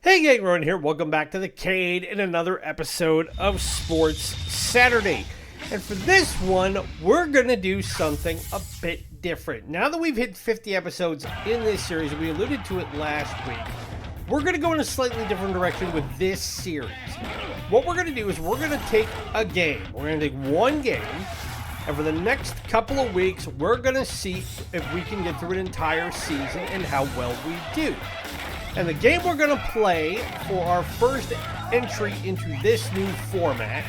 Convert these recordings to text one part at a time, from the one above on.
Hey gang, Ron here. Welcome back to the Cade in another episode of Sports Saturday. And for this one, we're going to do something a bit different. Now that we've hit 50 episodes in this series, we alluded to it last week, we're going to go in a slightly different direction with this series. What we're going to do is we're going to take a game. We're going to take one game, and for the next couple of weeks, we're going to see if we can get through an entire season and how well we do. And the game we're going to play for our first entry into this new format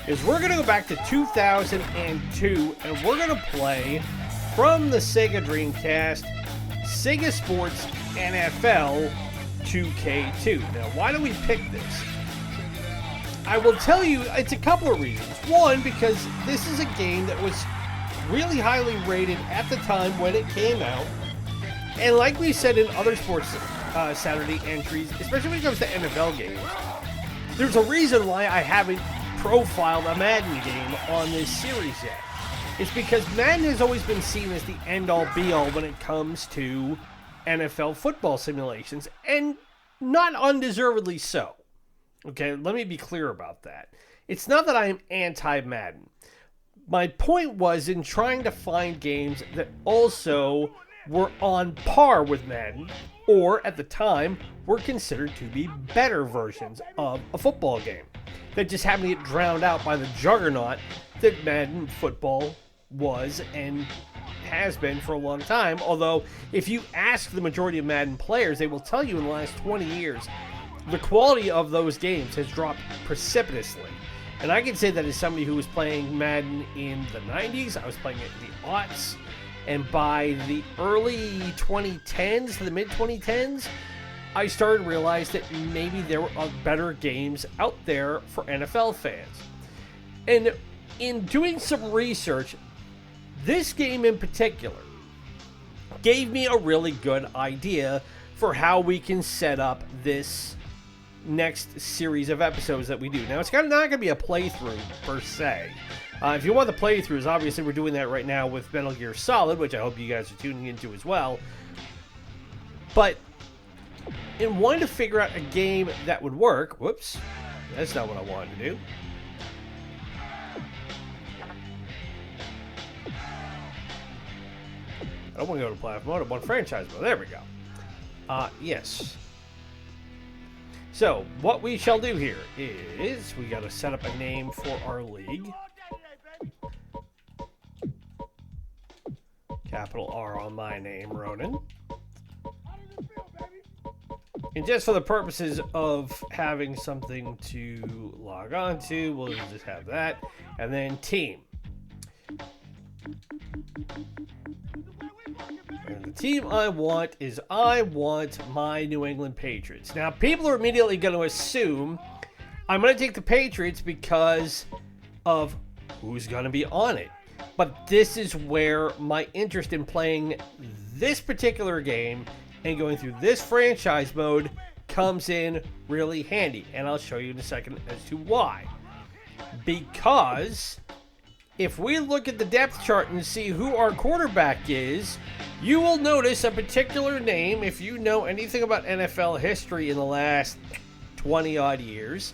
is we're going to go back to 2002 and we're going to play from the Sega Dreamcast, Sega Sports NFL 2K2. Now, why do we pick this? I will tell you, it's a couple of reasons. One, because this is a game that was really highly rated at the time when it came out. And like we said in other Sports Saturday entries, especially when it comes to NFL games, there's a reason why I haven't profiled a Madden game on this series yet. It's because Madden has always been seen as the end-all be-all when it comes to NFL football simulations, and not undeservedly so. Okay, let me be clear about that. It's not that I am anti-Madden. My point was in trying to find games that also were on par with Madden, or at the time were considered to be better versions of a football game that just happened to get drowned out by the juggernaut that Madden football was and has been for a long time. Although if you ask the majority of Madden players, they will tell you in the last 20 years the quality of those games has dropped precipitously. And I can say that as somebody who was playing Madden in the 90s, I was playing it in the aughts, and by the early 2010s to the mid-2010s, I started to realize that maybe there were better games out there for NFL fans. And in doing some research, this game in particular gave me a really good idea for how we can set up this next series of episodes that we do. Now, it's not going to be a playthrough per se. If you want the playthroughs, obviously we're doing that right now with Metal Gear Solid, which I hope you guys are tuning into as well. But in wanting to figure out a game that would work, whoops, that's not what I wanted to do. I don't want to go to platform mode, I want franchise mode. There we go. Yes. So, what we shall do here is we got to set up a name for our league. Capital R on my name, Ronan. And just for the purposes of having something to log on to, we'll just have that. And then team. And the team I want is my New England Patriots. Now, people are immediately going to assume I'm going to take the Patriots because of who's going to be on it. But this is where my interest in playing this particular game and going through this franchise mode comes in really handy. And I'll show you in a second as to why. Because if we look at the depth chart and see who our quarterback is, you will notice a particular name. If you know anything about NFL history in the last 20-odd years,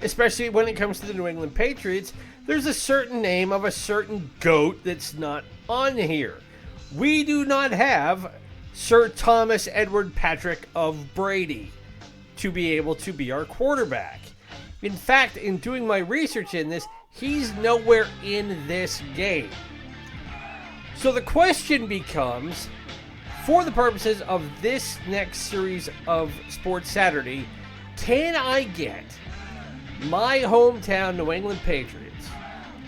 especially when it comes to the New England Patriots, there's a certain name of a certain GOAT that's not on here. We do not have Sir Thomas Edward Patrick of Brady to be able to be our quarterback. In fact, in doing my research in this, he's nowhere in this game. So the question becomes, for the purposes of this next series of Sports Saturday, can I get my hometown New England Patriots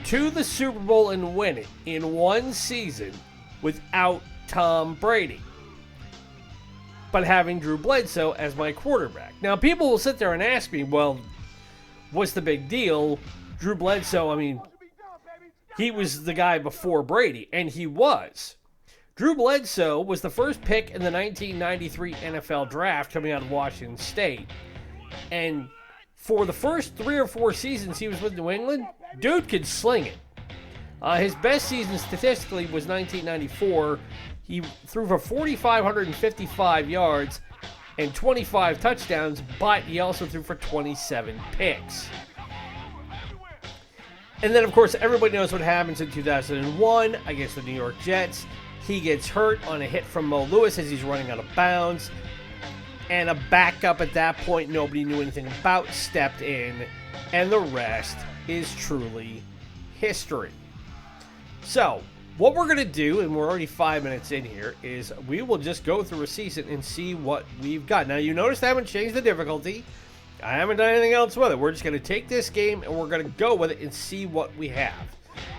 to the Super Bowl and win it in one season without Tom Brady, but having Drew Bledsoe as my quarterback? Now, people will sit there and ask me, well, what's the big deal? Drew Bledsoe, I mean, he was the guy before Brady, and he was. Drew Bledsoe was the first pick in the 1993 NFL Draft coming out of Washington State. And for the first 3 or 4 seasons he was with New England, dude could sling it. His best season statistically was 1994. He threw for 4,555 yards and 25 touchdowns, but he also threw for 27 picks. And then, of course, everybody knows what happens in 2001 against the New York Jets. He gets hurt on a hit from Mo Lewis as he's running out of bounds. And a backup at that point nobody knew anything about stepped in. And the rest is truly history. So, what we're going to do, and we're already 5 minutes in here, is we will just go through a season and see what we've got. Now, you notice I haven't changed the difficulty. I haven't done anything else with it. We're just going to take this game and we're going to go with it and see what we have.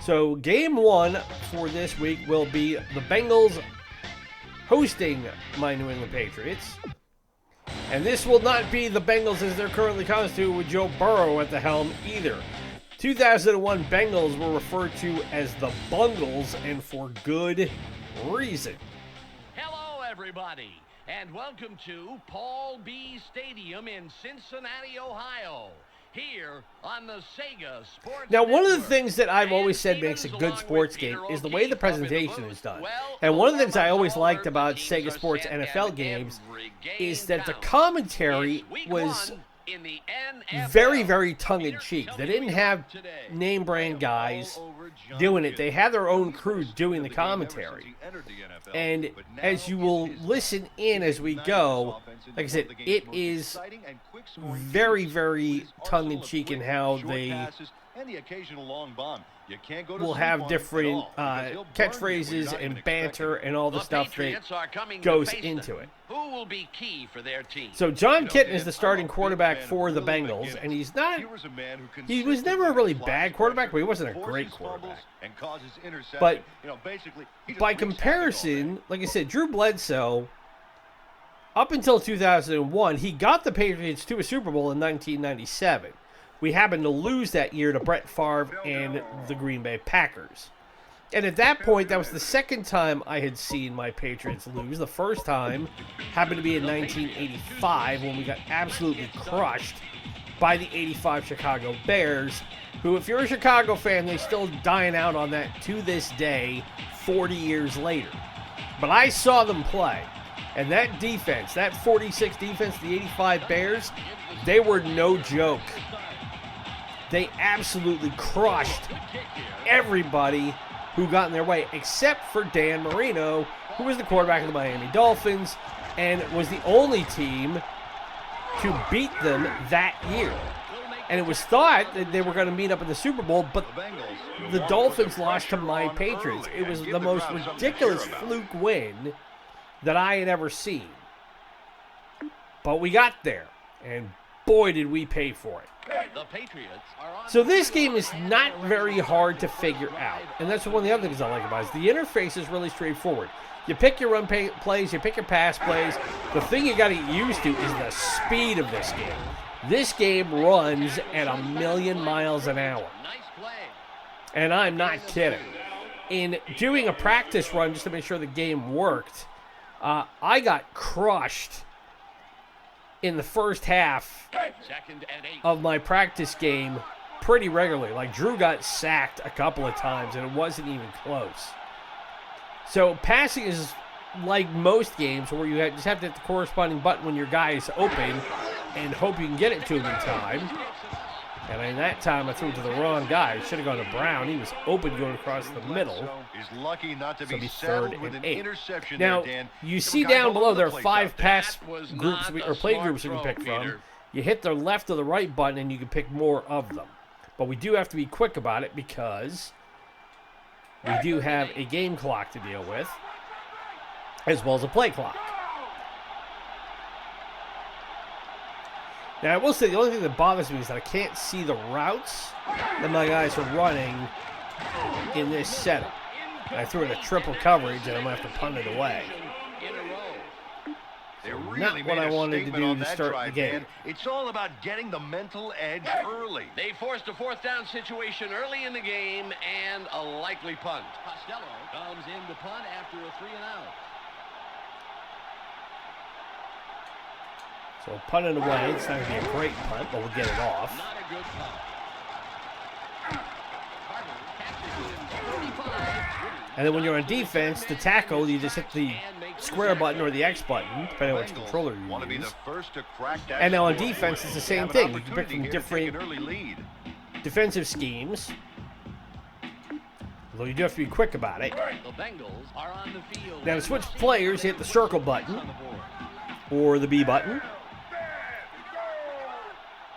So, game one for this week will be the Bengals hosting my New England Patriots. And this will not be the Bengals as they're currently constituted with Joe Burrow at the helm either. 2001 Bengals were referred to as the Bungles, and for good reason. Hello, everybody, and welcome to Paul B. Stadium in Cincinnati, Ohio. Here on the Sega Sports Now, one of the Network. things that I've always said makes a good sports game is the way the presentation is done. And one of the things I always liked about Sega Sports NFL games is that the commentary was very, very tongue-in-cheek. They didn't have name-brand guys doing it. They had their own crew doing the commentary. And as you will listen in as we go, like I said, it is very, very tongue-in-cheek in how they will have different catchphrases and banter and all the stuff that goes into it. Who will be key for their team? So John Kitten is the starting quarterback for the Bengals, and he was never a really bad quarterback, but he wasn't a great quarterback. But by comparison, like I said, Drew Bledsoe, up until 2001, he got the Patriots to a Super Bowl in 1997. We happened to lose that year to Brett Favre and the Green Bay Packers. And at that point, that was the second time I had seen my Patriots lose. The first time happened to be in 1985 when we got absolutely crushed by the 85 Chicago Bears, who, if you're a Chicago fan, they're still dying out on that to this day, 40 years later. But I saw them play. And that defense, that 46 defense, the 85 Bears, they were no joke. They absolutely crushed everybody who got in their way, except for Dan Marino, who was the quarterback of the Miami Dolphins and was the only team to beat them that year. And it was thought that they were going to meet up in the Super Bowl, but the Dolphins lost to my Patriots. It was the most ridiculous fluke win that I had ever seen. But we got there, and boy, did we pay for it. So this game is not very hard to figure out, and that's one of the other things I like about it. The interface is really straightforward. You pick your run plays, you pick your pass plays. The thing you got to get used to is the speed of this game. This game runs at 1,000,000 miles an hour, and I'm not kidding. In doing a practice run just to make sure the game worked, I got crushed in the first half of my practice game pretty regularly. Like, Drew got sacked a couple of times, and it wasn't even close. So passing is like most games where you just have to hit the corresponding button when your guy is open and hope you can get it to him in time. And in that time, I threw it to the wrong guy. It should have gone to Brown. He was open going across the middle. So it'll be 3rd and 8. Now, you see down below there are 5 pass groups or play groups you can pick from. You hit the left or the right button and you can pick more of them. But we do have to be quick about it because we do have a game clock to deal with, as well as a play clock. Now, I will say the only thing that bothers me is that I can't see the routes that my guys are running in this setup. I threw in a triple coverage, and I'm going to have to punt it away. Not what I wanted to do to start the game. It's all about getting the mental edge early. They forced a 4th down situation early in the game and a likely punt. Costello comes in to punt after a 3-and-out. So punt it away. It's not going to be a great punt, but we'll get it off. Not a good punt. Carter catches it in 35. And then when you're on defense, to tackle, you just hit the square button or the X button, depending on which controller Want to you be use. the first to crack that And now on score. defense, it's the same Have an thing. You can pick opportunity from here to take different an early lead. defensive schemes. Although you do have to be quick about it. The Bengals are on the field. Now to switch players, you hit the circle button or the B button.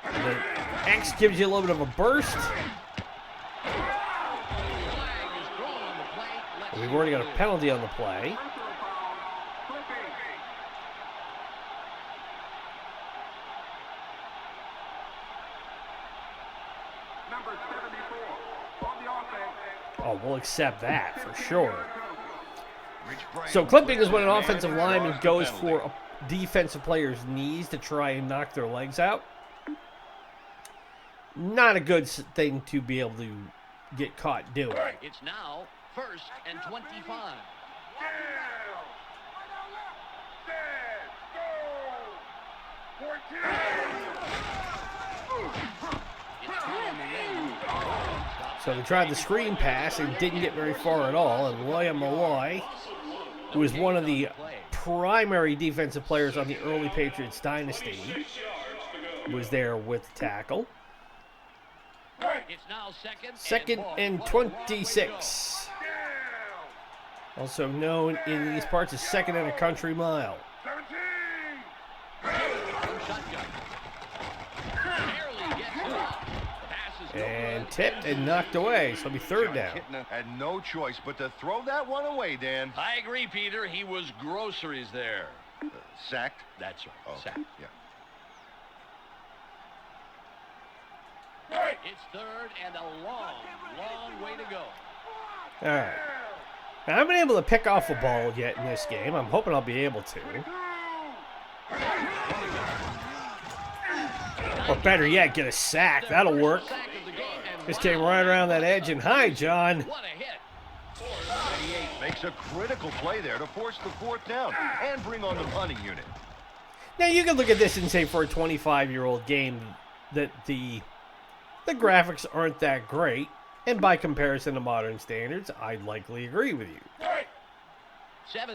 The X gives you a little bit of a burst. We've already got a penalty on the play. Oh, we'll accept that for sure. So clipping is when an offensive lineman goes for a defensive player's knees to try and knock their legs out. Not a good thing to be able to get caught doing. It's now 1st and 25. So they tried the screen pass and didn't get very far at all. And William Malloy, who was one of the primary defensive players on the early Patriots dynasty, was there with the tackle. It's now Second and 26. Also known in these parts as second and a country mile. And tipped and knocked away, so it'll be third down. Had no choice but to throw that one away, Dan. I agree, Peter. He was groceries there. Sacked? That's right. Oh, Sacked. yeah. It's third and a long, long way to go. All right. Now, I haven't been able to pick off a ball yet in this game. I'm hoping I'll be able to. Or better yet, get a sack. That'll work. This came right around that edge, and hi, John. What a hit. 98 makes a critical play there to force the fourth down and bring on the punting unit. Now, you can look at this and say for a 25-year-old game that the graphics aren't that great. And by comparison to modern standards, I'd likely agree with you.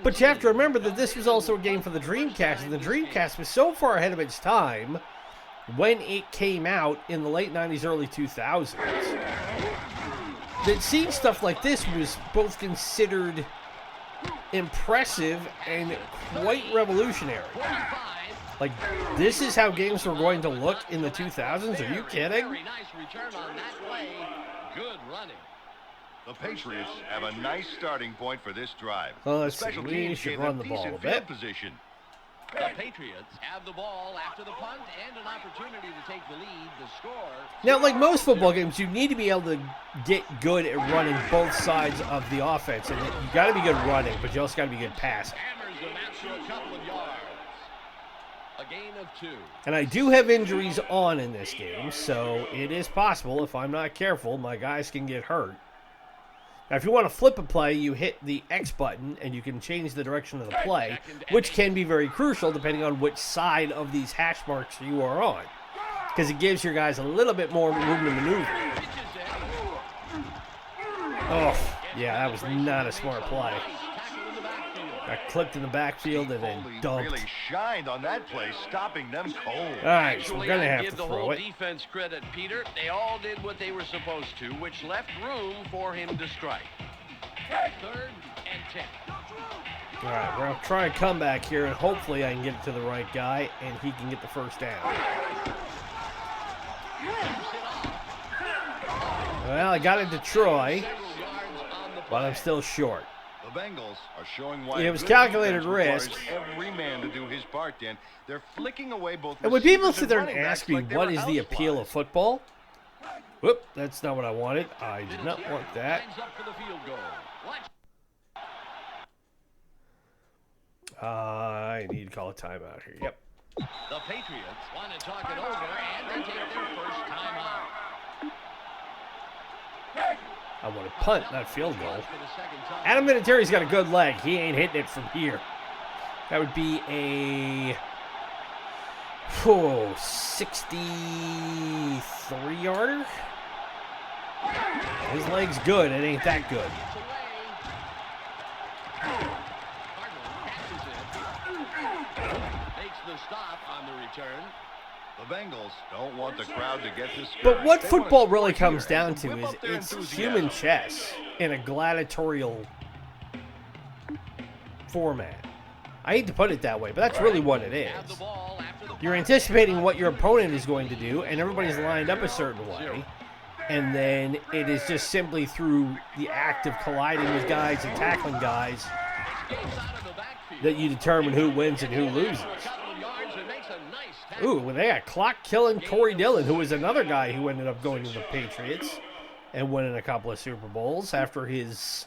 But you have to remember that this was also a game for the Dreamcast, and the Dreamcast was so far ahead of its time when it came out in the late 90s, early 2000s, that seeing stuff like this was both considered impressive and quite revolutionary. Like, this is how games were going to look in the 2000s? Are you kidding? Very nice return on that play. Good running. The Patriots have a nice starting point for this drive. Well, let's see. Special We teams should gave run them the ball a decent bit. field position. The Patriots have the ball after the punt and an opportunity to take the lead. The score. Now, like most football games, you need to be able to get good at running both sides of the offense. And you got to be good running, but you also got to be good passing. Hammers them out to a couple of yards. A gain of 2. And I do have injuries on in this game, so it is possible, if I'm not careful, my guys can get hurt. Now, if you want to flip a play, you hit the X button, and you can change the direction of the play, which can be very crucial depending on which side of these hash marks you are on, because it gives your guys a little bit more room to maneuver. Oh, yeah, that was not a smart play. Got clipped in the backfield and then dumped. Really shined on that play, stopping them cold. All right, so we're going to have to give the throw whole it. defense credit, Peter. They all did what they were supposed to, which left room for him to strike. 3rd and 10. All right, we're going to try and come back here, and hopefully I can get it to the right guy, and he can get the first down. Well, I got it to Troy, but I'm still short. The Bengals are showing why It was good calculated defense risk. requires every man to do his part, Dan. They're flicking away both And when people receivers sit there and running backs ask me, like they what were is the appeal houseflies. of football? Whoop, that's not what I wanted. I did not want that. Lines up for the field goal. Watch. I need to call a timeout here. Yep. The Patriots want to talk it over, and they take their first timeout. I want to punt, not field goal. For the second time. Adam Vinatieri's got a good leg. He ain't hitting it from here. That would be a 63-yarder. His leg's good. It ain't that good. stop on the return. The Bengals don't want the crowd to get discouraged. But what They wanna football score really here comes and down to whip is up their it's enthusiasm. human chess in a gladiatorial format. I hate to put it that way, but that's really what it Have the is. ball after the You're punt. anticipating what your opponent is going to do, and everybody's lined up a certain way. And then it is just simply through the act of colliding with guys and tackling guys Escapes out of the backfield. that you determine who wins and who loses. For a couple of yards and makes a nice tackle. Ooh, well, they got clock-killing Corey Dillon, who was another guy who ended up going to the Patriots and winning a couple of Super Bowls after his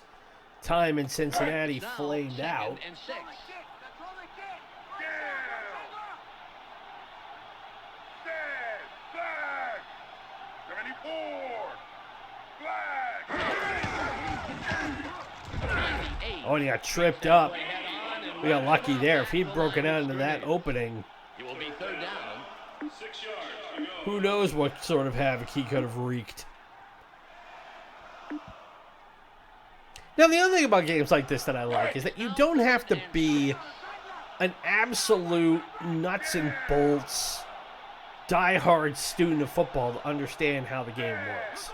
time in Cincinnati Now, flamed second out. and 6. Oh, and he got tripped up. We got lucky there. If he'd broken out into that opening, It will be third down. who knows what sort of havoc he could have wreaked. Now, the other thing about games like this that I like is that you don't have to be an absolute nuts and bolts, diehard student of football to understand how the game works.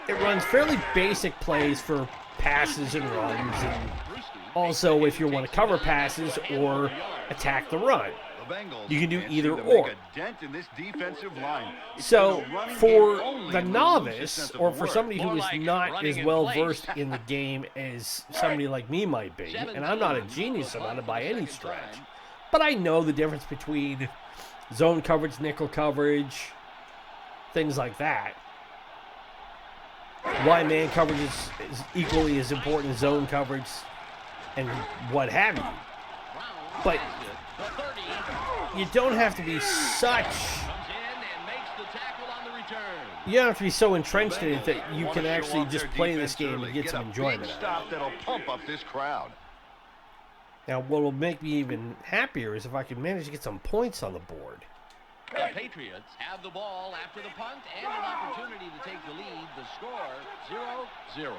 It runs fairly basic plays for passes and runs, and also if you want to cover passes or attack the run. The Bengals You can do can't either seem to or. Make a dent in this defensive line. It's So, been a running for game only the and lose novice, sense of or for work. somebody who More is like not running as in well place. versed in the game as somebody like me might be, and I'm not a genius about it by any stretch, but I know the difference between zone coverage, nickel coverage, things like that. Why man coverage is equally as important as zone coverage, and what have you. But The 30 you don't have to be such... comes in and makes the tackle on the return. You don't have to be so entrenched in it that you Wanna can show actually off just their play this defense game early. and get some a enjoyment big out of it. stop that'll pump up this crowd. Now, what will make me even happier is if I can manage to get some points on the board. The Patriots have the ball after the punt and an opportunity to take the lead. The score, 0-0.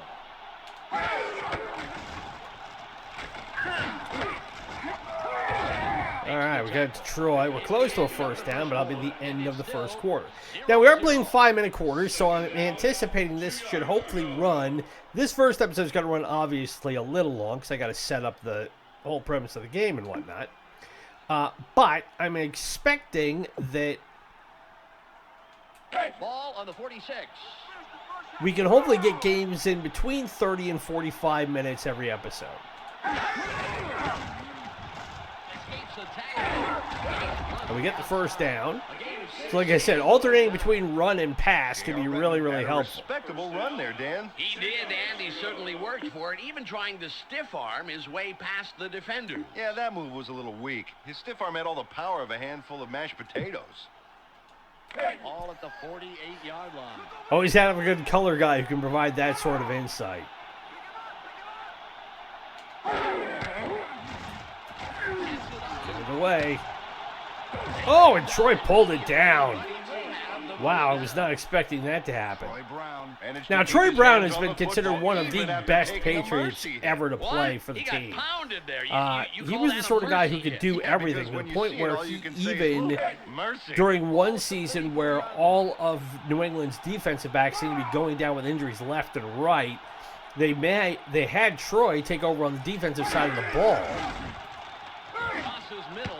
All right, we got Detroit. We're close to a first down, but I'll be the end of the first quarter. Now, we are playing 5-minute quarters, so I'm anticipating this should hopefully run. This first episode is going to run, obviously, a little long because I got to set up the whole premise of the game and whatnot. But I'm expecting that Ball on the 46. we can hopefully get games in between 30 and 45 minutes every episode. Escapes the tackle. And we get the first down. A gain of 6. So like I said, alternating between run and pass can be really, really Had a helpful. Respectable run there, Dan. He did, and he certainly worked for it, even trying to stiff arm his way past the defenders. Yeah, that move was a little weak. His stiff arm had all the power of a handful of mashed potatoes. All at the 48-yard line. Always have a good color guy who can provide that sort of insight. Give it away. Oh, and Troy pulled it down. Wow, I was not expecting that to happen. Troy Brown managed Now, to keep Troy his Brown hands has on been the considered football one of the even after best taking a Patriots mercy hit. ever to play What? for the He team. got pounded there. He was the sort of guy who could do everything, Because to when the you point see it, where all he you can say is, even, mercy. during one season where all of New England's defensive backs seemed to be going down with injuries left and right, they had Troy take over on the defensive side of the ball. Crosses middle.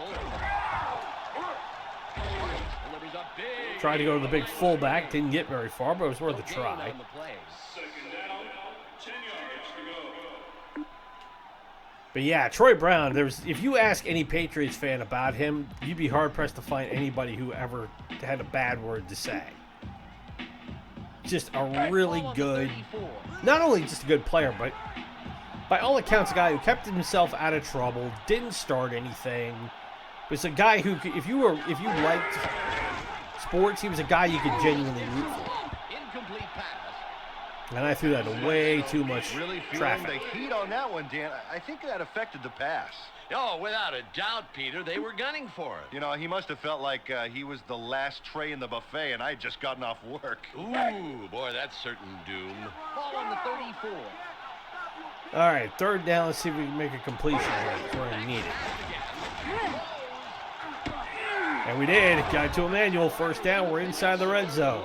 Delivers up big. Tried to go to the big fullback, didn't get very far, but it was worth a Gain try. on the play. But yeah, Troy Brown, if you ask any Patriots fan about him, you'd be hard-pressed to find anybody who ever had a bad word to say. Just a really Ball on the good, 34. not only just a good player, but by all accounts, a guy who kept himself out of trouble, didn't start anything. But it's a guy who, if you liked sports, he was a guy you could genuinely root for. Incomplete pass. And I threw that away too much Really feeling traffic. the heat on that one, Dan. I think that affected the pass. Oh, without a doubt, Peter. They were gunning for it. You know, he must have felt like he was the last tray in the buffet, and I had just gotten off work. Ooh, boy, that's certain doom. Ball on the 34. All right, third down. Let's see if we can make a completion here. That's where I need it. And we did. Got to Emmanuel. First down. We're inside the red zone.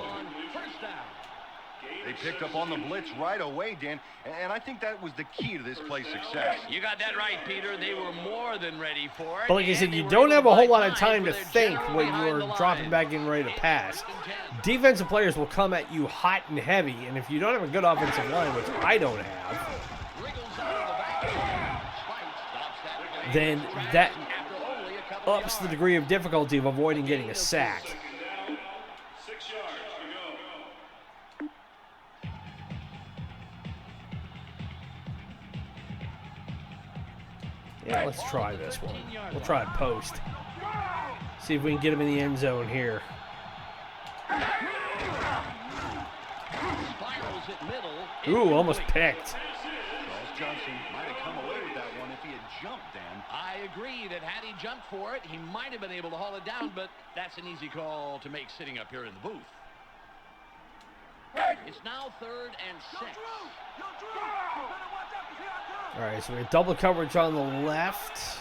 They picked up on the blitz right away, Dan, and I think that was the key to this play's success. You got that right, Peter. They were more than ready for it. But like I said, you don't have a whole lot of time to think when you're dropping back in ready to pass. Defensive players will come at you hot and heavy, and if you don't have a good offensive line, which I don't have, then that ups the degree of difficulty of avoiding getting a sack. Yeah, let's try this one. We'll try it post. See if we can get him in the end zone here. Ooh, almost picked. Charles Johnson might have come away with that one if he had jumped, Dan. I agree that had he jumped for it, he might have been able to haul it down, but that's an easy call to make sitting up here in the booth. It's now 3rd and 6. All right, so we have double coverage on the left.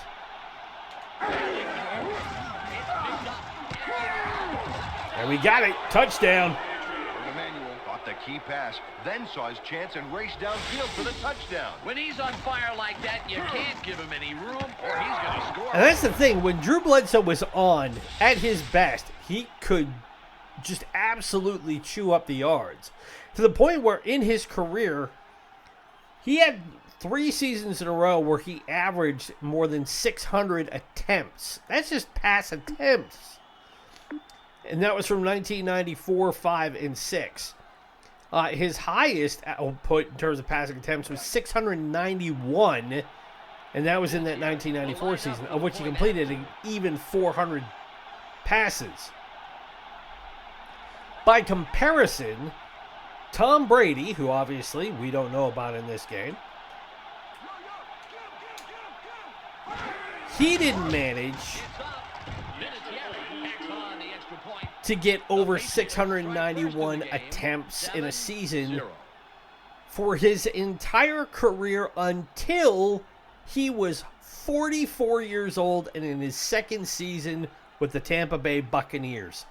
And we got it. Touchdown. Emmanuel caught the key pass, then saw his chance and raced downfield for the touchdown. When he's on fire like that, you can't give him any room or he's going to score. And that's the thing. When Drew Bledsoe was on at his best, he could just absolutely chew up the yards. To the point where in his career, he had 3 seasons in a row where he averaged more than 600 attempts. That's just pass attempts. And that was from 1994, 5, and 6. His highest output in terms of passing attempts was 691, and that was in that 1994 season, of which he completed an even 400 passes. By comparison, Tom Brady, who obviously we don't know about in this game, he didn't manage to get over 691 attempts in a season for his entire career until he was 44 years old and in his 2nd season with the Tampa Bay Buccaneers.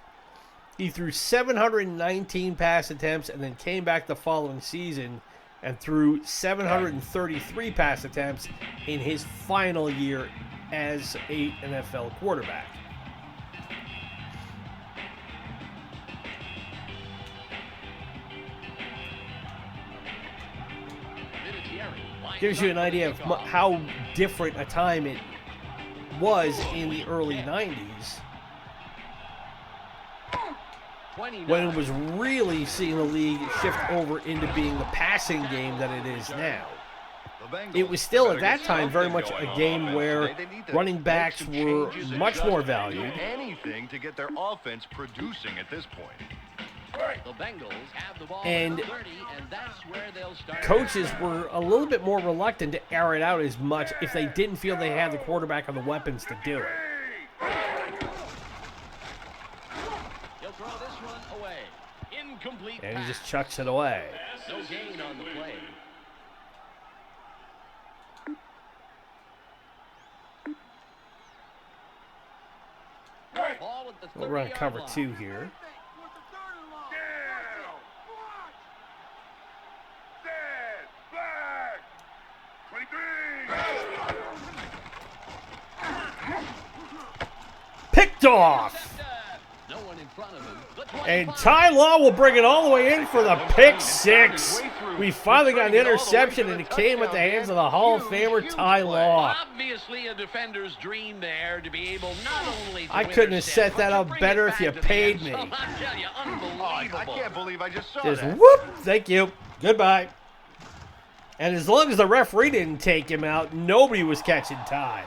He threw 719 pass attempts and then came back the following season and threw 733 pass attempts in his final year as an NFL quarterback. Gives you an idea of how different a time it was in the early 90s. When it was really seeing the league shift over into being the passing game that it is now. It was still at that time very much a game where running backs were much more valued. Anything to get their offense producing at this point. The Bengals have the ball And 30, and that's where they'll start. Coaches were a little bit more reluctant to air it out as much if they didn't feel they had the quarterback or the weapons to do it. He'll throw this one away. Incomplete And he pass. just chucks it away. No gain on the play. Ball with the We'll run 30-yard cover line. 2 here. Picked off. No one in front of him. And Ty Law will bring it all the way in for the pick 6. We finally got an interception, and it came at the hands of the Hall of Famer Ty Law. Obviously a defender's dream there to be able not only to I win couldn't their have step, set but that to up bring better it if you back to the paid end me. zone. I tell you, I unbelievable. can't believe I just saw Just that. whoop, thank you, goodbye. And as long as the referee didn't take him out, nobody was catching Ty.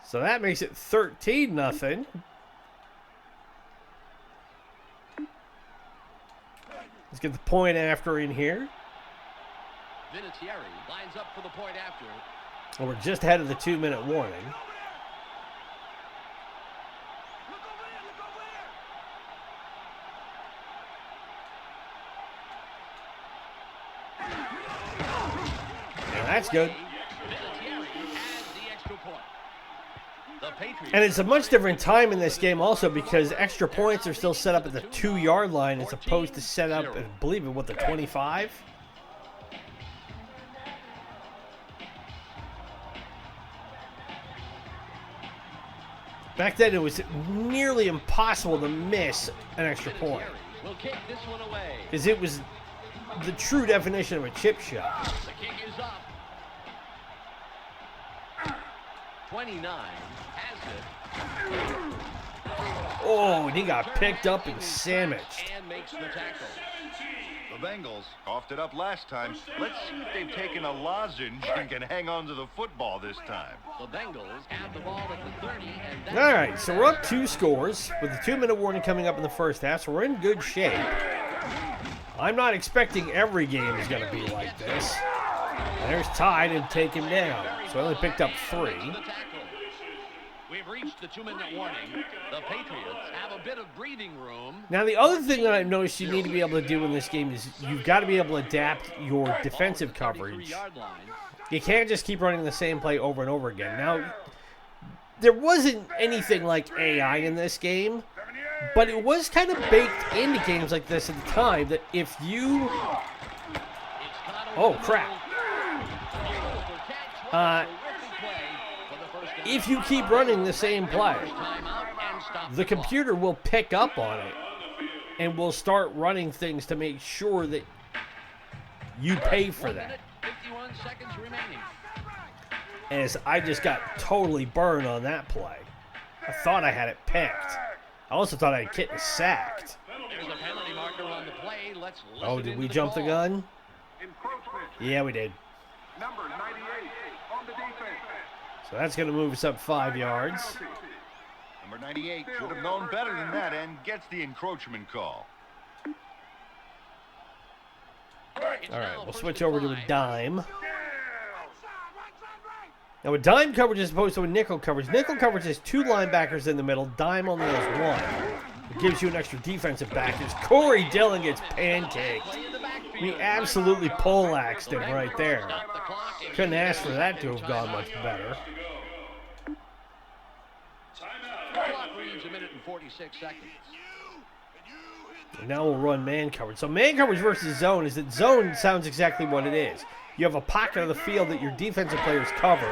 So that makes it 13-0. Let's get the point after in here. Vinatieri lines up for the point after. And we're just ahead of the 2-minute warning. And that's good. Vinatieri adds the extra point. The Patriots. And it's a much different time in this game also because extra points are still set up at the 2-yard line as opposed to set up, I believe, at what, the 25? Back then, it was nearly impossible to miss an extra point Will kick this one away. because it was the true definition of a chip shot. The kick is up. 29 has it. Oh, and he got picked up and sandwiched. And makes the tackle. The Bengals coughed it up last time. Let's see if they've taken a lozenge and can hang on to the football this time. The Bengals have the ball at the 30. And that's All right, so we're up 2 scores with a 2-minute warning coming up in the first half, so we're in good shape. I'm not expecting every game is going to be like this. And there's Tide and take him down. So I only picked up 3. the tackle. We've reached the 2-minute warning. The Patriots have a bit of breathing room. Now, the other thing that I've noticed you need to be able to do in this game is you've got to be able to adapt your defensive coverage. 33-yard line. You can't just keep running the same play over and over again. Now, there wasn't anything like AI in this game, but it was kind of baked into games like this at the time that if you... Oh, crap. If you keep running the same play, the computer will pick up on it and will start running things to make sure that you pay for that. 51 seconds remaining. As I just got totally burned on that play. I thought I had it picked. I also thought I had Kitten sacked. There's a penalty marker on the play. Let's Oh, listen did into we the jump the call. gun? Encroachment. Yeah, we did. Number 98 on the defense. So that's going to move us up 5 yards. Number 98 should have known better than that and gets the encroachment call. It's All right, now we'll first switch and over to a 5. dime. Now, with dime coverage as opposed to a nickel coverage, nickel coverage has 2 linebackers in the middle. Dime only has 1. It gives you an extra defensive back as Corey Dillon gets pancaked. Play in the backfield. We absolutely poleaxed him right there. Stop the clock and Couldn't use ask for their that to have second gone much timeout. better. Clock reads a minute and 46 seconds. And now we'll run man coverage. So man coverage versus zone is that zone sounds exactly what it is. You have a pocket of the field that your defensive players cover,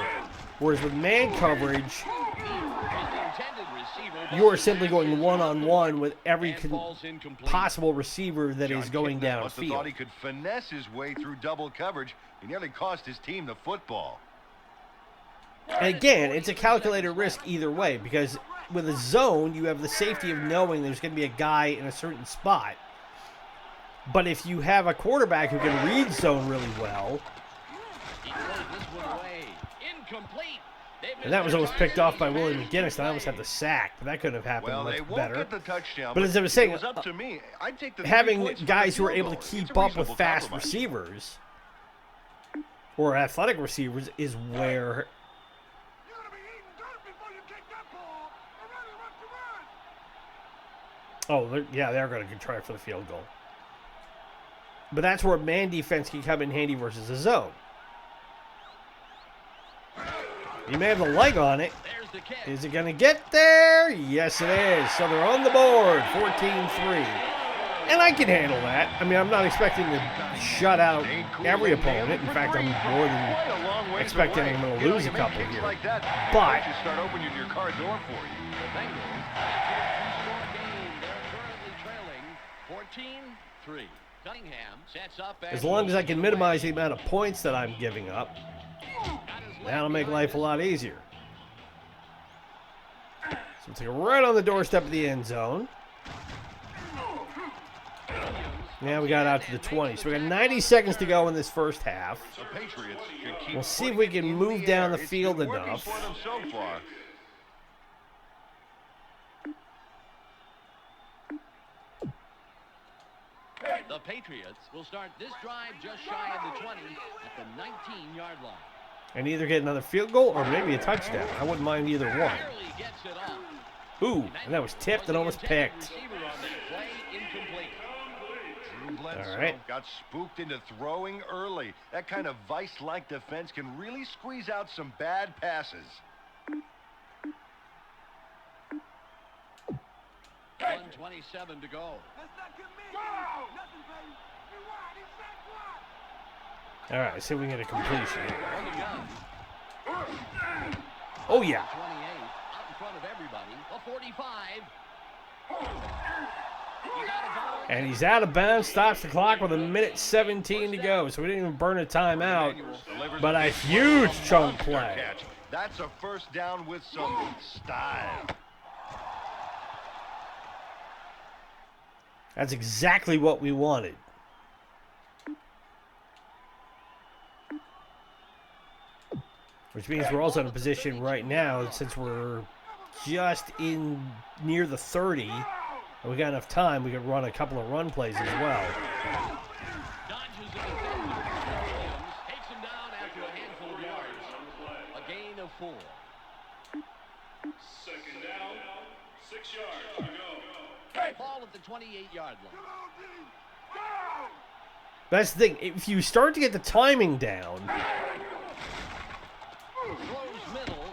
whereas with man coverage, you are simply going one-on-one with every possible receiver that is going Must have thought downfield. he could finesse his way through double coverage. He nearly cost his team the football. And again, it's a calculated risk either way because with a zone, you have the safety of knowing there's going to be a guy in a certain spot. But if you have a quarterback who can read zone really well, He throws this one away. Incomplete. and that was almost picked off by Willie McGinnis, and I almost had the sack, but that couldn't have happened Well, they much won't better. get the touchdown. But as I was saying, if it was up to me, I'd take the 3 Having points for the guys who are field able to goal. It's keep a up with reasonable fast compromise. receivers or athletic receivers is where You're gonna be eating dirt before you kick that ball. Run. they're going to try for the field goal. But that's where man defense can come in handy versus a zone. You may have the leg on it. There's the kick. Is it going to get there? Yes, it is. So they're on the board, 14-3. And I can handle that. I mean, I'm not expecting to shut out every opponent. In fact, I'm more than Quite a long ways expecting away. I'm going You to know, lose a you make couple kicks here. like that, But just start opening your car door for you. The Bengals have a 2-score game. They're currently trailing 14-3. Cunningham sets up as long as I can minimize the amount of points that I'm giving up, that'll make life a lot easier. So we'll take it right on the doorstep of the end zone. Now we got out to the 20. So we got 90 seconds to go in this first half. The Patriots should keep We'll see if putting we it can in move down the air. It's field been working enough. for them so far. The Patriots will start this drive just shy of the 20 at the 19-yard line. And either get another field goal or maybe a touchdown. I wouldn't mind either one. Barely gets it off. Ooh, and that was tipped and almost picked. Receiver on that play, incomplete. Drew Bledsoe All right. got spooked into throwing early. That kind of vice-like defense can really squeeze out some bad passes. 1:27 to go. Let's not commit. Nothing, baby. Rewind. He said what? All right, let's see if we can get a completion here. On the gun. Oh, yeah. 28 out in front of everybody. A 45. He's out of bounds. And he's out of bounds, stops the clock with 1:17 to go. So we didn't even burn a timeout, but a huge chunk play. Catch. That's a first down with some style. That's exactly what we wanted. Which means we're also in a position right now, since we're just in near the 30, and we got enough time, we could run a couple of run plays as well. Dodges the defender. Takes him down after a handful of yards. A gain of 4. Second down, 6 yards to go. Ball at the 28-yard line. That's the thing. If you start to get the timing down, Throws middle.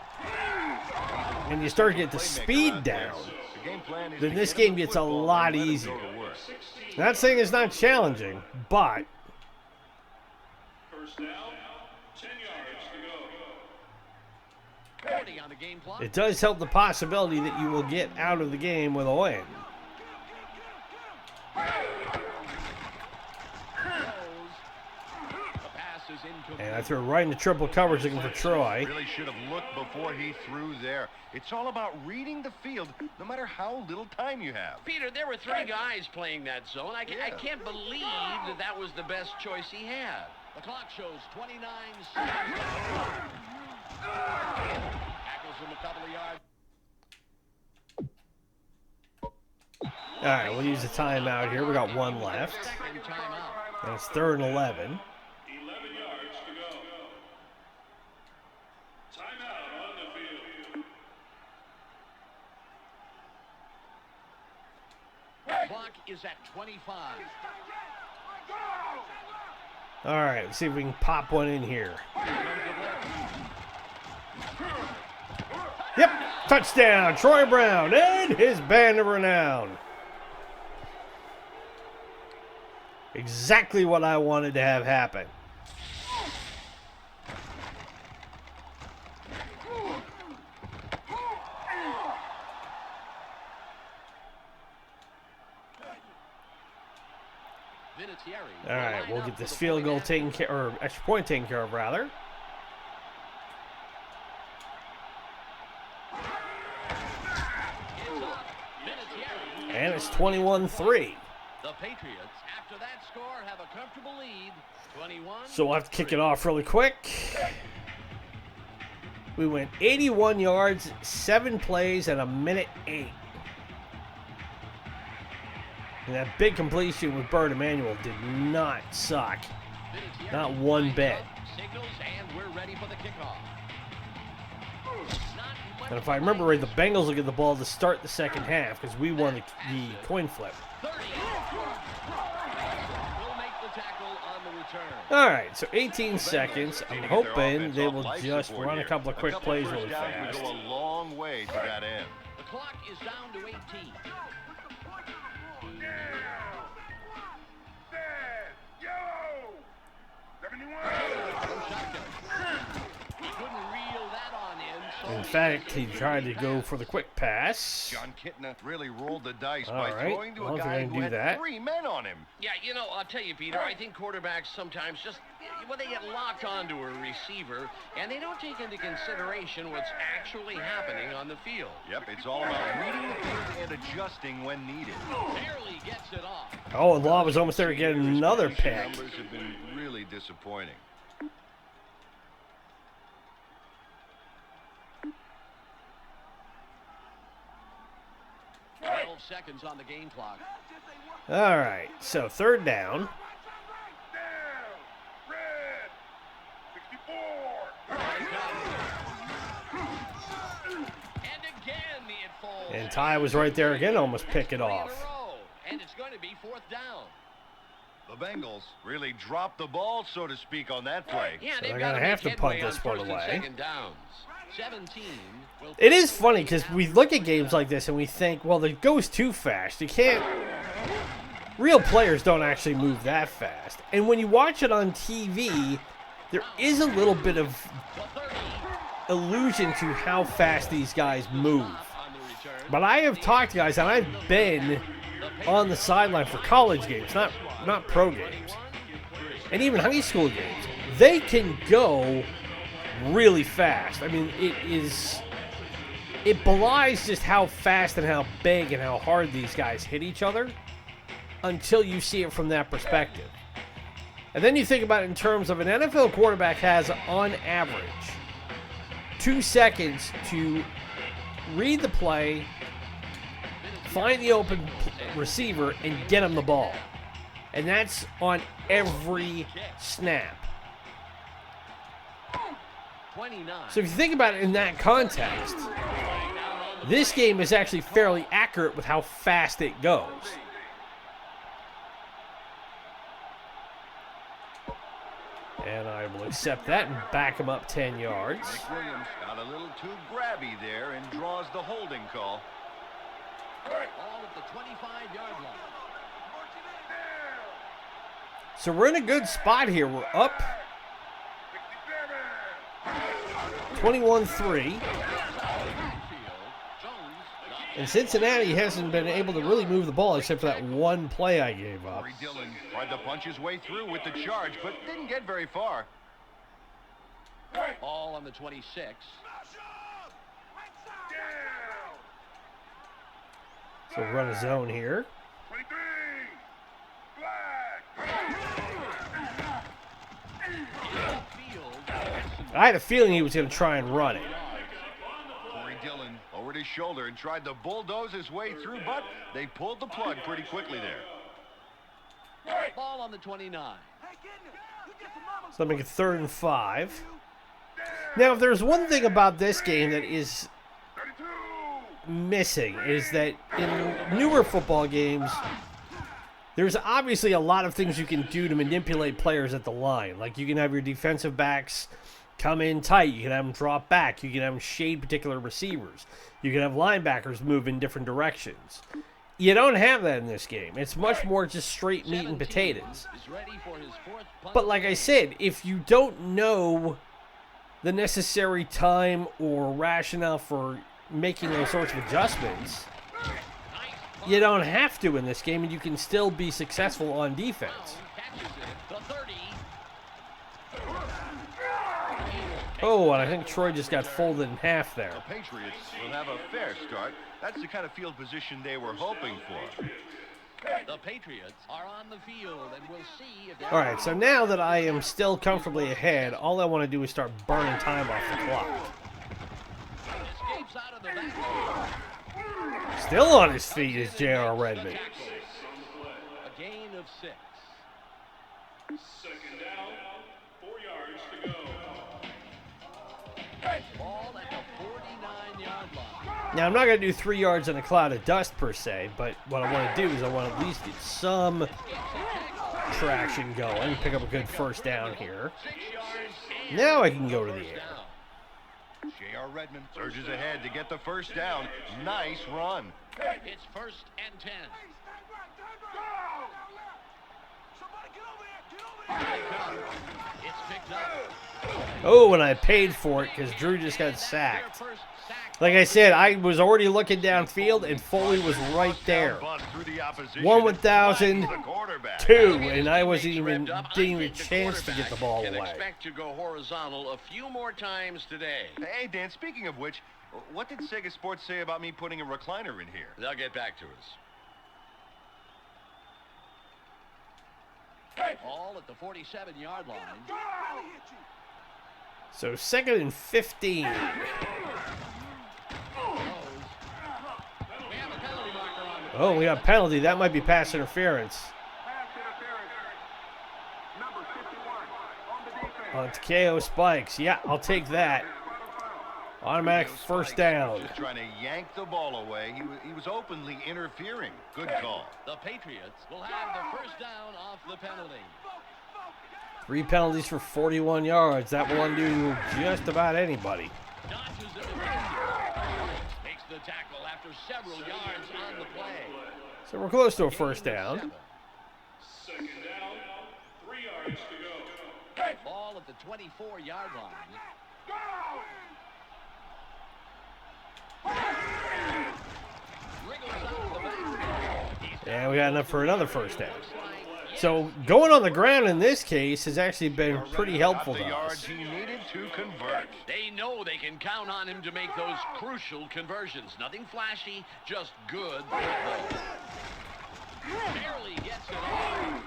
and you start to get the speed down, The game plan is then to this get him game the gets a football lot and let him easier. go to work. Not saying it's not challenging, but First down, 10 yards to go. 40 on the game clock. it does help the possibility that you will get out of the game with a win. The pass is incomplete. And I threw it right into triple coverage looking for Troy. Really should have looked before he threw there. It's all about reading the field, no matter how little time you have. Peter, there were 3 guys playing that zone. I can't believe that was the best choice he had. The clock shows 29 seconds. Tackles him a couple of yards. All right, we'll use a timeout here. We got one left. Second timeout. And it's 3rd and 11. 11 yards to go. Timeout on the field. Clock is at 25. All right, let's see if we can pop one in here. Yep, touchdown, Troy Brown and his band of renown. Exactly what I wanted to have happen. All right, we'll get this field goal taken care, or extra point taken care of, rather. And it's 21-3. The Patriots, after that score, have a comfortable lead. 21. So we'll have to kick it off really quick. We went 81 yards, 7 plays, and 1:08. And that big completion with Bird Emanuel did not suck. Not one bit. Signals, and we're ready for the kickoff. And if I remember right, the Bengals will get the ball to start the second half because we won the coin flip. 30. We'll make the tackle on the return. All right, so 18 seconds. I'm hoping they will just run a couple of quick plays really fast. Go a long way to that end. The clock is down to 18. Yellow! 71! He couldn't reel that on in. So In fact, he tried to go for the quick pass. John Kitna really rolled the dice All by right. throwing to Well, a if guy you're who gonna do had that. 3 men on him. Yeah, you know, I'll tell you, Peter, I think quarterbacks sometimes just, when they get locked onto a receiver, and they don't take into consideration what's actually happening on the field. Yep, it's all about reading the field and adjusting when needed. Barely gets it off. Oh, and Law was almost there to get another His pick. numbers have been really disappointing. Seconds on the game clock. All right, so 3rd down. Down! Red! 64! And again, it falls. And Ty was right there again, almost pick it Three in a off. row. And it's going to be 4th down. The Bengals really dropped the ball, so to speak, on that play. Yeah, So they've they're got gonna to have to make punt headway this on one first and away. second downs. 17 will It is funny because we look at games like this and we think, well, it goes too fast. You can't. Real players don't actually move that fast. And when you watch it on TV, there is a little bit of illusion to how fast these guys move. on the return. But I have talked to guys, and I've been on the sideline for college games, not pro games, and even high school games. They can go really fast. I mean, it belies just how fast and how big and how hard these guys hit each other until you see it from that perspective. And then you think about it in terms of an NFL quarterback has, on average, 2 seconds to read the play, find the open receiver, and get him the ball. And that's on every snap. 29. So if you think about it in that context, this game is actually fairly accurate with how fast it goes. And I will accept that and back him up 10 yards. Mike Williams got a little too grabby there and draws the holding call. All at the 25-yard line. So we're in a good spot here. We're up 21-3. And Cincinnati hasn't been able to really move the ball except for that one play I gave up. Corey Dillon tried to punch his way through with the charge, but didn't get very far. All on the 26. So we'll run a zone here. I had a feeling he was going to try and run it. Corey Dillon lowered his shoulder and tried to bulldoze his way through, but they pulled the plug pretty quickly there. Ball on the 29. So I'll make it 3rd and 5. Now, if there's one thing about this game that is missing, is that in newer football games, there's obviously a lot of things you can do to manipulate players at the line. Like you can have your defensive backs come in tight. You can have them drop back. You can have them shade particular receivers. You can have linebackers move in different directions. You don't have that in this game. It's much more just straight meat and potatoes. Is ready for his fourth punt. But like I said, if you don't know the necessary time or rationale for making those sorts of adjustments, you don't have to in this game, and you can still be successful on defense. Catches it. The 30. Oh, and I think Troy just got folded in half there. The Patriots will have a fair start. That's the kind of field position they were hoping for. The Patriots are on the field, and we'll see if they're All right, so now that I am still comfortably ahead, all I want to do is start burning time off the clock. escapes out of the backfield. Still on his feet is J.R. Redmond. A gain of 6. Second down, 4 yards to go. Ball at the 49-yard line. Now, I'm not going to do 3 yards in a cloud of dust per se, but what I want to do is I want to at least get some traction going, pick up a good first down here. 6 yards. And Now I can go to the air. down. J.R. Redmond surges ahead to get the first down. Nice run. It's 1st and 10. It's picked up. Oh, and I paid for it because Drew just got sacked. Their first sack. Like I said, I was already looking downfield, and Foley was right there. Bust through the opposition 1,000, and finds the quarterback. 2, and I wasn't Revved even up. I getting a think the chance to get the ball quarterback away. can expect to go horizontal a few more times today. Hey, Dan, speaking of which, what did Sega Sports say about me putting a recliner in here? They'll get back to us. All at the 47-yard line. So 2nd and 15. We have a penalty marker on the Oh, we got a penalty. That might be pass interference. On Takeo Spikes. Yeah, I'll take that. Automatic first down. Just trying to yank the ball away. He was openly interfering. Good call. The Patriots will have the first down off the penalty. 3 penalties for 41 yards. That will undo just about anybody. Dodges the defender. Makes the tackle after several yards on the play. So we're close to a first down. Second down, 3 yards to go. Ball at the 24-yard line. Wriggles out the back. And we got enough for another first down. So going on the ground in this case has actually been pretty helpful Got to the yards us. he needed to convert. They know they can count on him to make those crucial conversions. Nothing flashy, just good football. Barely gets it on.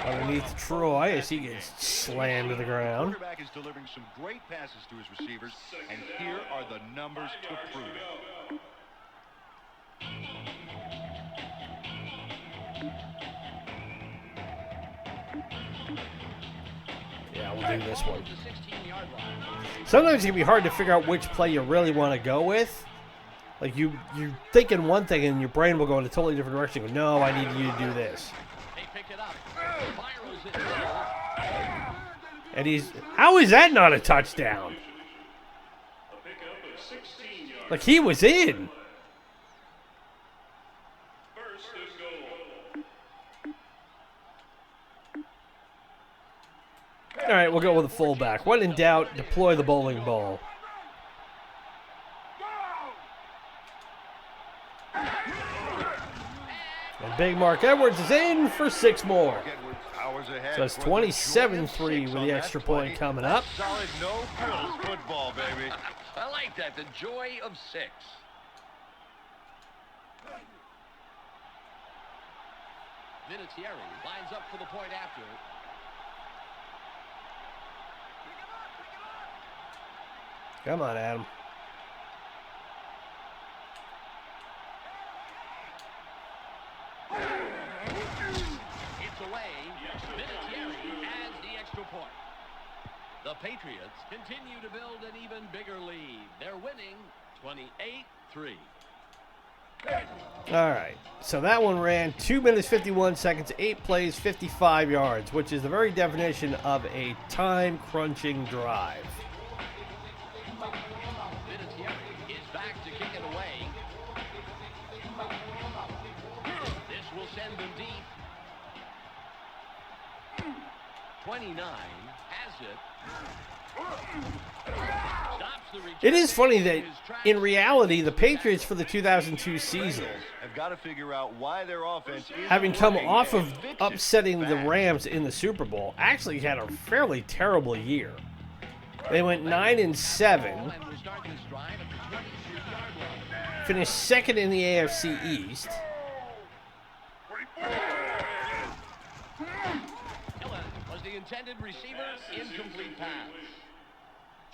Underneath Troy as he gets slammed to the ground. Quarterback is delivering some great passes to his receivers, and here are the numbers to prove it. Yeah, we'll do this one. The 16-yard line. Sometimes it can be hard to figure out which play you really want to go with. Like you're thinking one thing and your brain will go in a totally different direction. Go, no, I need you to do this. They pick it up. Fires it middle. And how is that not a touchdown? A pickup of 16 yards. Like he was in. First and goal. All right, we'll go with a fullback. When in doubt, deploy the bowling ball. And Big Mark Edwards is in for 6 more. Edwards hours ahead So it's for the 27-3 joy of with on the that extra play. point coming up. Solid no-frills football, baby. I like that. The joy of 6. Vinatieri lines up for the point after. Come on, Adam. It's away. Vinatieri adds the extra point. The Patriots continue to build an even bigger lead. They're winning 28-3. All right, so that one ran 2 minutes 51 seconds, 8 plays, 55 yards, which is the very definition of a time-crunching drive. Vinatieri is back to kick it away. This will send them deep. 29 has it. Stops the return. It is funny that, in reality, the Patriots for the 2002 season, Have got to figure out why their offense is having come working off of and fix it upsetting the fast. Rams in the Super Bowl, actually had a fairly terrible year. They went 9-7, And will start this drive at the 23-yard line. finished second in the AFC East. Dillon was the intended receiver. Incomplete pass.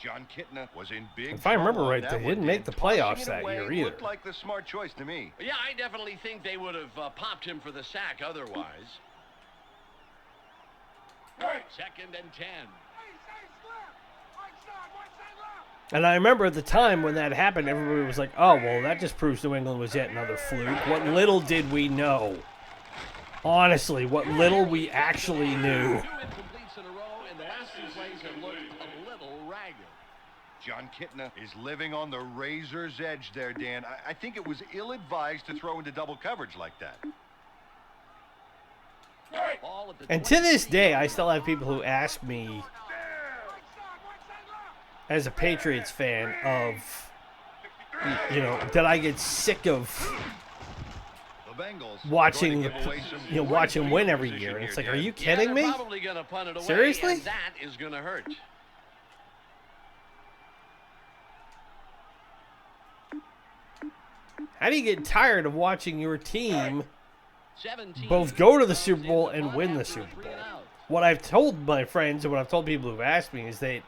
John Kitna was in big If I remember trouble on right, that they one, didn't make Dan. the playoffs Tossing it that away year either. Looked like the smart choice to me. Yeah, I definitely think they would have popped him for the sack otherwise. Second and 10. And I remember at the time when that happened, everybody was like, oh, well, that just proves New England was yet another fluke. What little did we know. Honestly, what little we actually knew. 2 incompletes in a row, and the last 2 plays have looked a little ragged. John Kitna is living on the razor's edge there, Dan. I think it was ill-advised to throw into double coverage like that. Ball at the And to this day, I still have people who ask me, as a Patriots fan, of, you know, did I get sick of The Bengals watching, going to give away some watch him great win field every position year? And it's here, like, are Dan. you kidding me? They're probably going to punt it away. Seriously? And that is going to hurt. How do you get tired of watching your team 17. both go to the Super Bowl and win the Super Bowl? What I've told my friends and what I've told people who've asked me is that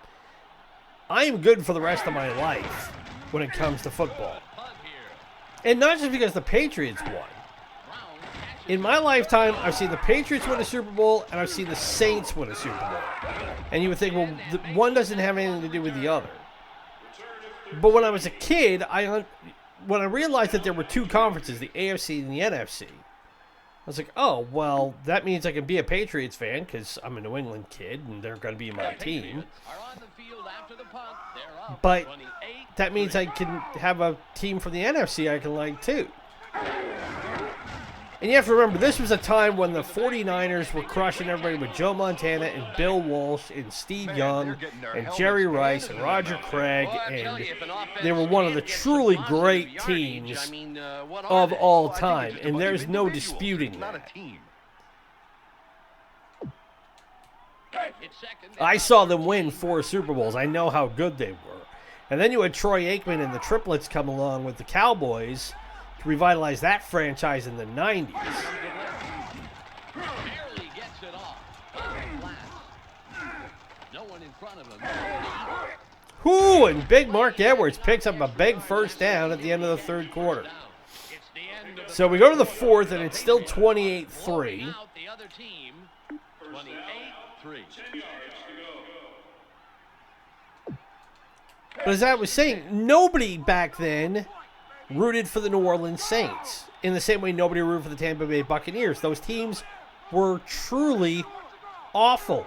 I am good for the rest of my life when it comes to football. Punt here. And not just because the Patriots won. Brown catches In my lifetime, I've seen the Patriots win a Super Bowl and I've seen the Saints win a Super Bowl. And you would think, well, one doesn't have anything to do with the other. Return of But when I was a kid, when I realized that there were two conferences, the AFC and the NFC, I was like, oh, well, that means I can be a Patriots fan because I'm a New England kid and they're going to be my team. But that means I can have a team from the NFC I can like too. And you have to remember, this was a time when the 49ers were crushing everybody with Joe Montana and Bill Walsh and Steve Young and Jerry Rice and Roger Craig, and they were one of the truly great teams of all time, and there's no disputing that. I saw them win 4 Super Bowls. I know how good they were. And then you had Troy Aikman and the Triplets come along with the Cowboys to revitalize that franchise in the 90s. Whoo, and big Mark Edwards picks up a big first down at the end of the third quarter. So we go to the fourth, and it's still 28-3. But as I was saying, nobody back then rooted for the New Orleans Saints in the same way nobody rooted for the Tampa Bay Buccaneers. Those teams were truly awful,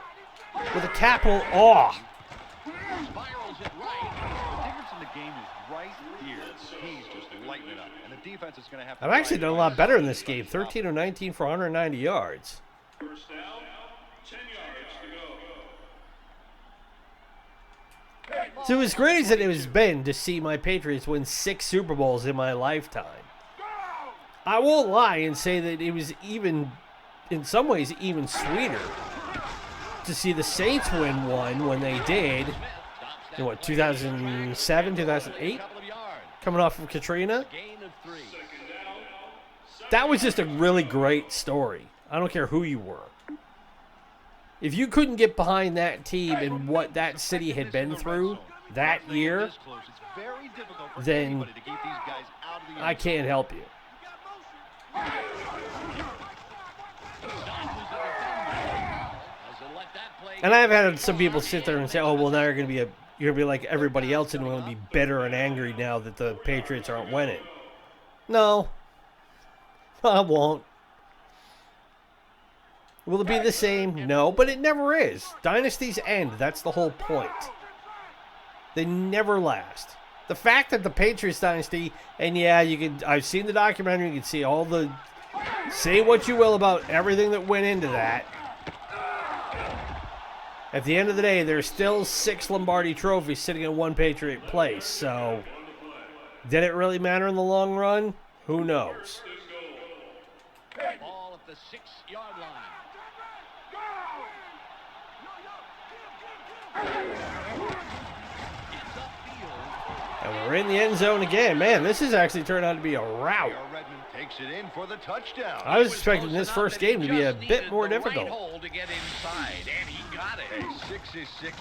with a capital awe. Spirals it right. The difference in the game is right here. He's just lighting it up, and the defense is going to have to. I've actually done a lot better in this game. 13 of 19 for 190 yards. First down, 10 yards to go. So as great as it has been to see my Patriots win 6 Super Bowls in my lifetime, I won't lie and say that it was even, in some ways, even sweeter to see the Saints win one when they did in, 2007, 2008? Coming off of Katrina? That was just a really great story. I don't care who you were. If you couldn't get behind that team and what that city had been through that year, then I can't help you. And I've had some people sit there and say, "Oh, well, now you're gonna be like everybody else, and we're gonna be bitter and angry now that the Patriots aren't winning." No, I won't. Will it be the same? No, but it never is. Dynasties end. That's the whole point. They never last. The fact that the Patriots dynasty, and yeah, I've seen the documentary, you can see all the, say what you will about everything that went into that. At the end of the day, there's still 6 Lombardi trophies sitting in one Patriot place. So, did it really matter in the long run? Who knows? Ball at the 6-yard line. And we're in the end zone again. Man, this has actually turned out to be a rout. Takes it in for the touchdown. I was expecting this first game to be a bit more difficult.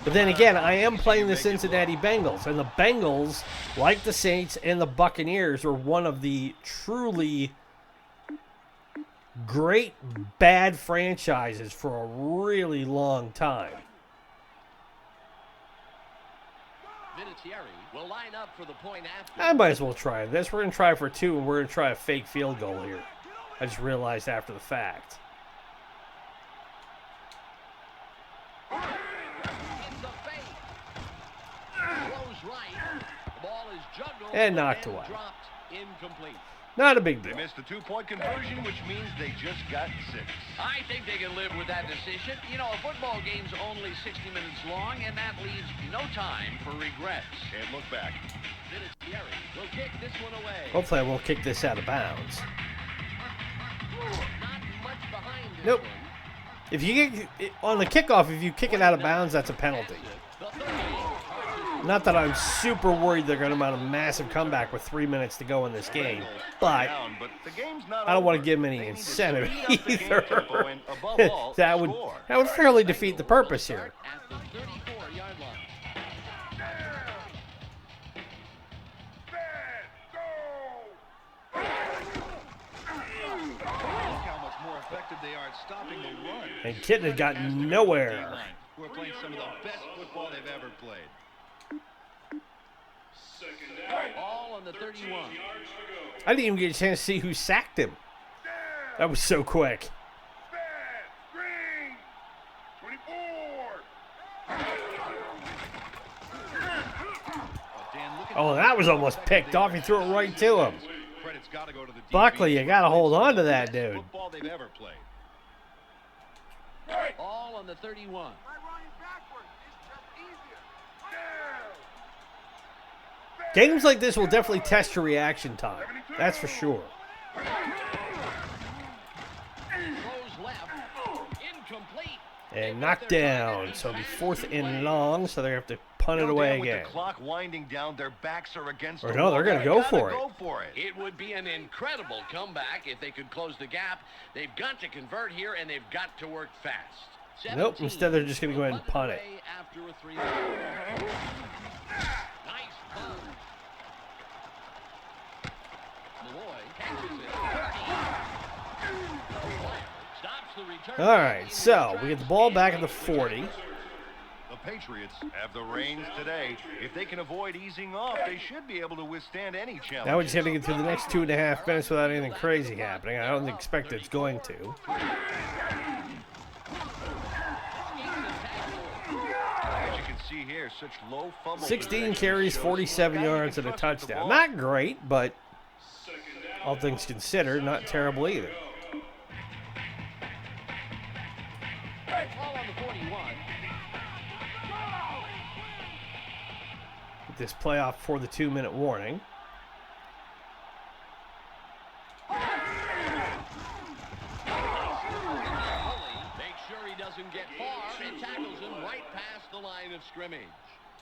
But then again, I am playing the Cincinnati Bengals, and the Bengals, like the Saints and the Buccaneers, are one of the truly great bad franchises for a really long time. Will line up for the point after. I might as well try this. We're going to try for 2, and we're going to try a fake field goal here. I just realized after the fact. And knocked away. Not a big deal. They missed the 2-point conversion, which means they just got 6. I think they can live with that decision. You know, a football game's only 60 minutes long, and that leaves no time for regrets. And look back. Will kick this one away. Hopefully I won't kick this out of bounds. Not much behind this Nope. one. If you get on the kickoff, if you kick it out of bounds, that's a penalty. Not that I'm super worried they're going to mount a massive comeback with 3 minutes to go in this game, but I don't want to give them any incentive either. that would fairly defeat the purpose here. At the 34-yard line. Look how much more effective they are at stopping the run. And Kitten had gotten nowhere. We're playing some of the best football they've ever played. Ball on the 31. I didn't even get a chance to see who sacked him. That was so quick. Green. 24. Oh, that was almost picked off. He threw it right to him. Credit's got to go to the Buckley, you got to hold on to that Best dude. Football they've ever played. Ball on the 31. By running backwards, it's just easier. Games like this will definitely test your reaction time. That's for sure. Throws left. Incomplete. And knocked down. So it'll be 4th and long, so they have to punt it away With again. the clock winding down, their backs are against Or the no, wall. they're gonna go for it. Go for it. It would be an incredible comeback if they could close the gap. They've got to convert here, and they've got to work fast. Nope, instead they're just going to go ahead and punt it. Away after a 3. Nice punt. Malloy catches it. Stops the return. All right, so we get the ball back at the 40. The Patriots have the reins today. If they can avoid easing off, they should be able to withstand any challenge. Now we just have to get through the next 2.5 minutes without anything crazy happening. I don't expect it's going to. As you can see here, such low fumble 16 carries, 47 yards, and a touchdown. Not great, but all things considered, not terrible either. Ball on the 41. Get this playoff for the 2-minute warning. Make sure he doesn't get far and tackles him right past the line of scrimmage.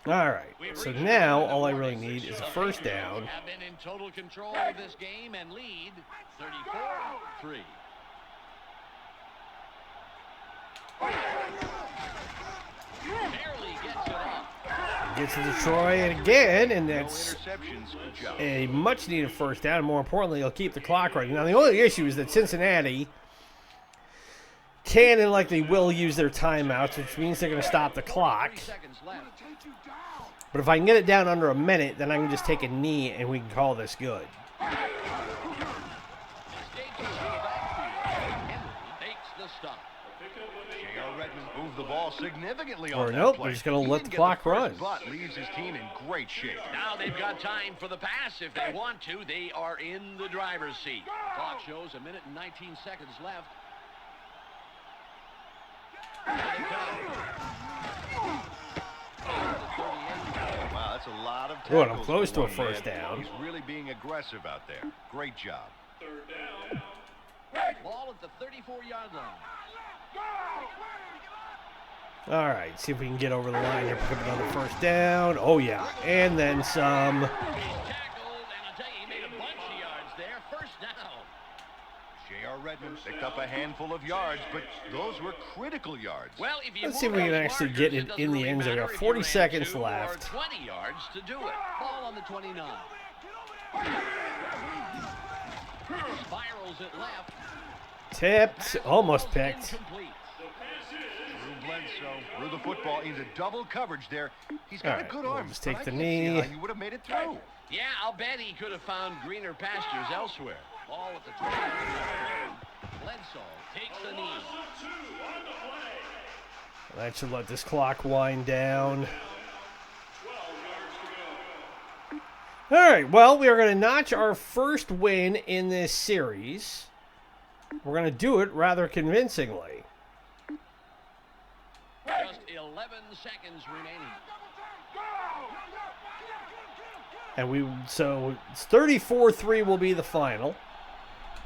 All right, so now all I really need is a first down. Have been in total control of this game and lead 34-3. Barely gets it off. Gets to Detroit again, and No that's interceptions. Good job. a much-needed first down. More importantly, it'll keep the clock running. Now, the only issue is that Cincinnati can and likely will use their timeouts, which means they're going to stop the clock. 30 seconds left. But if I can get it down under a minute, then I can just take a knee and we can call this good. Escapes to the backfield. Henry makes the stop. J.R. Redmond moved the ball significantly Or on that nope, play. they're just gonna He let didn't the get clock first, run. But leaves his team in great shape. Now they've got time for the pass if they want to. They are in the driver's seat. Clock shows 1 minute and 19 seconds left. Here they come. Wow, that's a lot of Good, I'm tackles close for to a one first man. down. He's really being aggressive out there. Great job. Ball at the 34-yard line. All right, see if we can get over the line here, pick up another first down. Oh, yeah, and then some. He's tackled, and I'll tell you, he made a bunch of yards there. First down. J.R. Redmond picked up a handful of yards, but those were critical yards. Well, if you Let's see if move we can those actually markers, get it doesn't in the really end zone. We matter got if 40 you ran seconds 2 left. Or 20 yards to do it. Ball on the 29. Spirals it left. Tipped, almost picked. Incomplete. Drew Bledsoe threw the football into double coverage there. He's got All a good right, we'll arm. just but take I the can't see knee. how he would have made it through. Yeah, I'll bet he could have found greener pastures elsewhere. Ball at the 29. Bledsoe takes the knee. That should let this clock wind down. All right, well, we are going to notch our first win in this series. We're going to do it rather convincingly. Just 11 seconds remaining. And so it's 34-3 will be the final.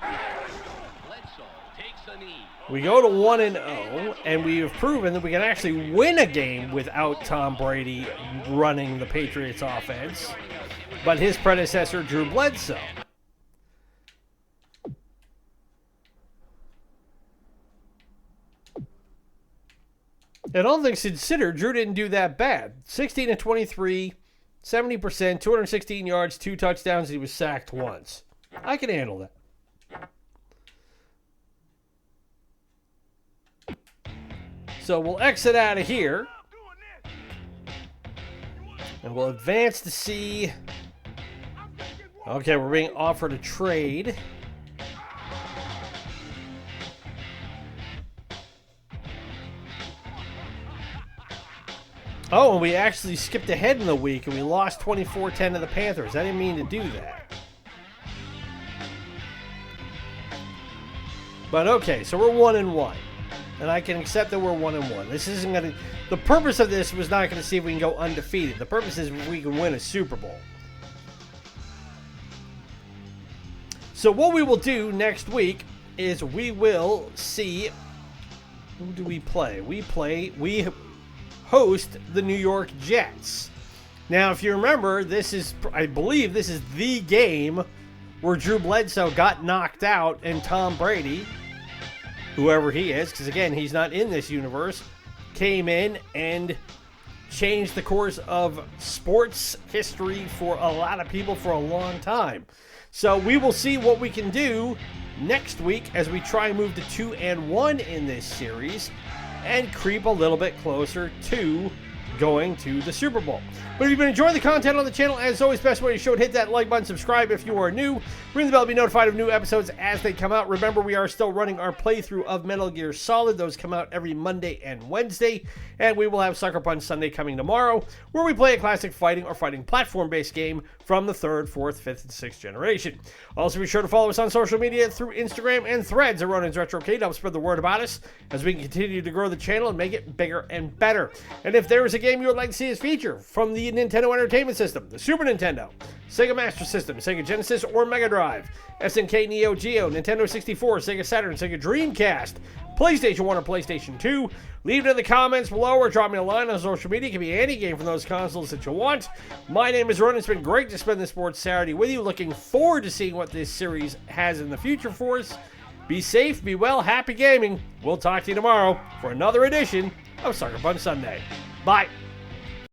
Bledsoe takes the knee. We go to 1-0, and we have proven that we can actually win a game without Tom Brady running the Patriots offense, but his predecessor, Drew Bledsoe. And all things considered, Drew didn't do that bad. 16 of 23, 70%, 216 yards, 2 touchdowns. He was sacked once. I can handle that. So we'll exit out of here. And we'll advance to see Okay, we're being offered a trade. Oh, and we actually skipped ahead in the week and we lost 24-10 to the Panthers. I didn't mean to do that. But okay, so we're 1-1. And I can accept that we're 1-1. This isn't going to... The purpose of this was not going to see if we can go undefeated. The purpose is if we can win a Super Bowl. So what we will do next week is we will see... Who do we play? We host the New York Jets. Now, if you remember, I believe this is the game where Drew Bledsoe got knocked out and Tom Brady, whoever he is, because again, he's not in this universe, came in and changed the course of sports history for a lot of people for a long time. So we will see what we can do next week as we try and move to 2-1 in this series and creep a little bit closer to going to the Super Bowl. But if you've been enjoying the content on the channel, as always, best way to show it, hit that like button, subscribe if you are new, ring the bell to be notified of new episodes as they come out. Remember, we are still running our playthrough of Metal Gear Solid. Those come out every Monday and Wednesday, and we will have Sucker Punch Sunday coming tomorrow, where we play a classic fighting or fighting platform-based game from the 3rd, 4th, 5th, and 6th generation. Also, be sure to follow us on social media through Instagram and Threads at Ronan's Retrocade to help spread the word about us as we can continue to grow the channel and make it bigger and better. And if there is a game you would like to see us feature from the Nintendo Entertainment System, the Super Nintendo, Sega Master System, Sega Genesis, or MegaDrive, SNK Neo-Geo, Nintendo 64, Sega Saturn, Sega Dreamcast, PlayStation 1 or PlayStation 2, leave it in the comments below or drop me a line on social media. It can be any game from those consoles that you want. My name is Ronan. It's been great to spend this Sports Saturday with you. Looking forward to seeing what this series has in the future for us. Be safe, be well, happy gaming. We'll talk to you tomorrow for another edition of Sucker Punch Sunday. Bye.